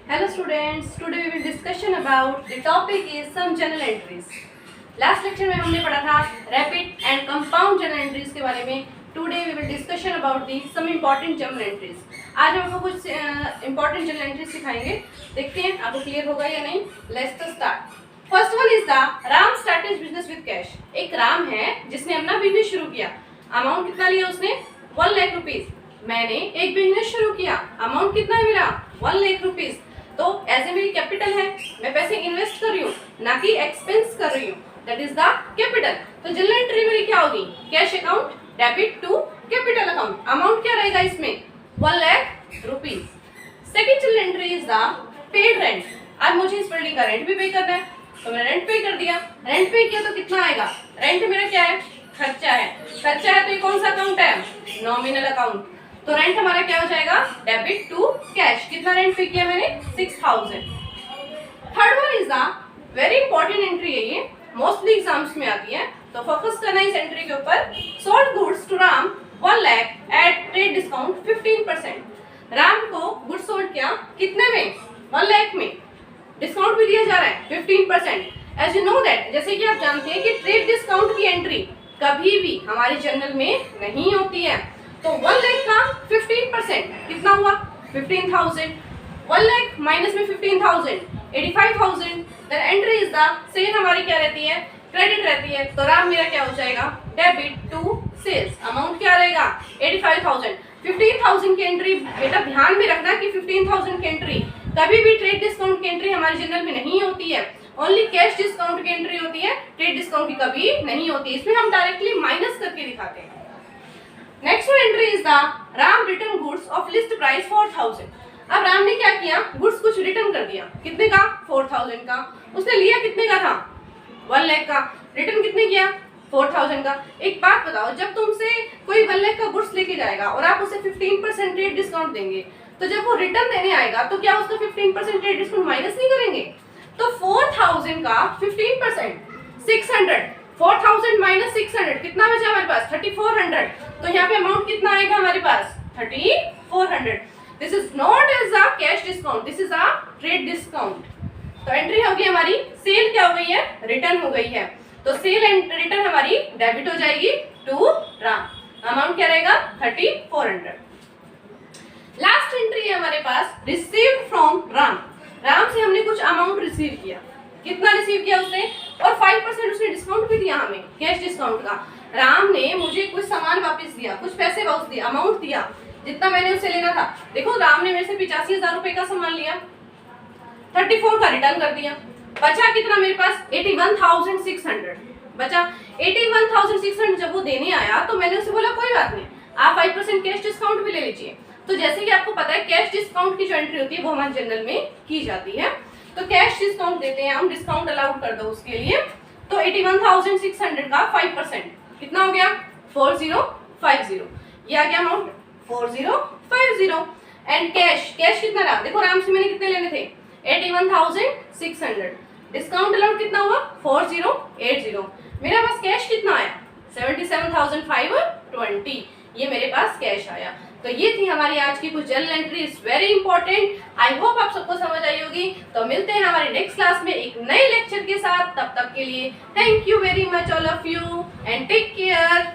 Hello students, today we will discussion about the topic is some journal entries. Last lecture में हमने पढ़ा था rapid and compound journal entries के बारे में. Today we will discussion about the some important journal entries. आज हम आपको कुछ important journal entries सिखाएंगे. देखते हैं आपको क्लियर होगा या नहीं. Let's start. First one is the Ram started business with cash. एक राम है जिसने अपना बिजनेस शुरू किया. अमाउंट कितना लिया उसने? 1 लाख रुपीज. मैंने एक बिजनेस शुरू किया. अमाउंट कितना मिला? 1 लाख रुपीज. तो एज ए मेरी कैपिटल है, मैं पैसे इन्वेस्ट कर रही हूँ ना कि एक्सपेंस कर रही हूँ. That is the capital. तो जनरल एंट्री मेरी क्या होगी? Cash account debit to capital account. Amount क्या रहेगा इसमें? 1 lakh rupees. Second general entry is the paid rent. आज मुझे इस बिल्डिंग का रेंट भी पे करना है तो मैंने रेंट पे कर दिया. रेंट पे किया तो कितना आएगा? रेंट मेरा क्या है? खर्चा है. खर्चा है तो ये कौन सा अकाउंट है? Nominal account. तो रेंट हमारा क्या हो जाएगा? Debit to cash. कितना रेंट पे किया मैंने? 6000. Third one is the very important entry है. ये मोस्टली एग्जाम्स में आती है तो फोकस करना इस एंट्री के ऊपर. Sold goods to Ram 1 lakh at trade discount 15%. Ram को गुड्स सोल्ड किया कितने में? 1 लाख में. डिस्काउंट भी दिया जा रहा है 15%. एज यू नो दैट, जैसे कि आप जानते हैं कि ट्रेड डिस्काउंट की एंट्री कभी भी हमारी जर्नल में नहीं होती है. तो 1 लाख का 15% कितना हुआ? 15,000. 1 लाख माइनस में 15,000 85,000. Then entry is the sale. हमारी क्या रहती है? क्रेडिट रहती है. तो राम मेरा क्या हो जाएगा? Debit to sales. अमाउंट क्या रहेगा? 85,000. 15,000 की एंट्री बेटा ध्यान में रखना कि 15,000 की एंट्री कभी भी ट्रेड डिस्काउंट की एंट्री हमारे जनरल में नहीं होती है. ओनली कैश डिस्काउंट की एंट्री होती है. ट्रेड डिस्काउंट की कभी नहीं होती. इसमें हम डायरेक्टली माइनस करके दिखाते हैं. Next entry is the Ram return goods of list price 4,000. अब राम ने क्या किया? गुड्स कुछ रिटर्न कर दिया. कितने का? 4,000 का. उसने लिया कितने का था? 1 लाख का. रिटर्न कितने किया? 4,000 का. एक बात बताओ, जब तुमसे कोई 1 लाख का गुड्स लेके जाएगा और आप उसे 15% ट्रेड डिस्काउंट देंगे तो जब वो रिटर्न देने आएगा तो क्या उसका 15% ट्रेड डिस्काउंट माइनस नहीं करेंगे? तो 4,000 का 15% 600. 4,000 माइनस 600 कितना बचा हमारे पास? 3,400. तो यहाँ पे अमाउंट कितना आएगा हमारे पास? 3,400. This is not as a cash discount, this is a trade discount. तो एंट्री होगी हमारी. सेल क्या हो गई है? रिटर्न हो गई है. तो सेल एंड रिटर्न हमारी डेबिट हो जाएगी टू राम. अमाउंट क्या रहेगा? 3,400. लास्ट एंट्री है हमारे पास रिसीव्ड फ्रॉम राम. राम से हमने कुछ अमाउंट रिसीव किया. कितना रिसीव किया उसने? और 5% उसने डिस्काउंट भी दिया हमें, कैश डिस्काउंट का. राम ने मुझे कुछ सामान वापस दिया, कुछ पैसे वापस दिया, अमाउंट दिया जितना मैंने उससे लेना था. देखो राम ने मेरे से 85,000 रुपए का सामान लिया, 34 का रिटर्न कर दिया. बचा कितना मेरे पास? 81,600 बचा. 81,600 जब वो देने आया तो मैंने उसे बोला कोई बात नहीं, आप 5% कैश डिस्काउंट भी ले लीजिए. तो जैसे कि आपको पता है कैश डिस्काउंट की जो एंट्री होती है वो हमारे जनरल में की जाती है. तो कैश डिस्काउंट देते हैं हम, डिस्काउंट अलाउड कर दो उसके लिए. तो 81,600 का 5% कितना हो गया? 4050. ये आ गया अमाउंट 4050. एंड कैश कितना रहा? देखो राम से मैंने कितने लेने थे? 81,600. डिस्काउंट अलाउड कितना हुआ? 4080. मेरा पास कैश कितना आया? 77,520. ये मेरे पास कैश आया. तो ये थी हमारी आज की कुछ journal entries, very important. I hope आप सबको समझ आई होगी. तो मिलते हैं हमारे नेक्स्ट क्लास में एक नए लेक्चर के साथ. तब तक के लिए thank you very much all of you and take care.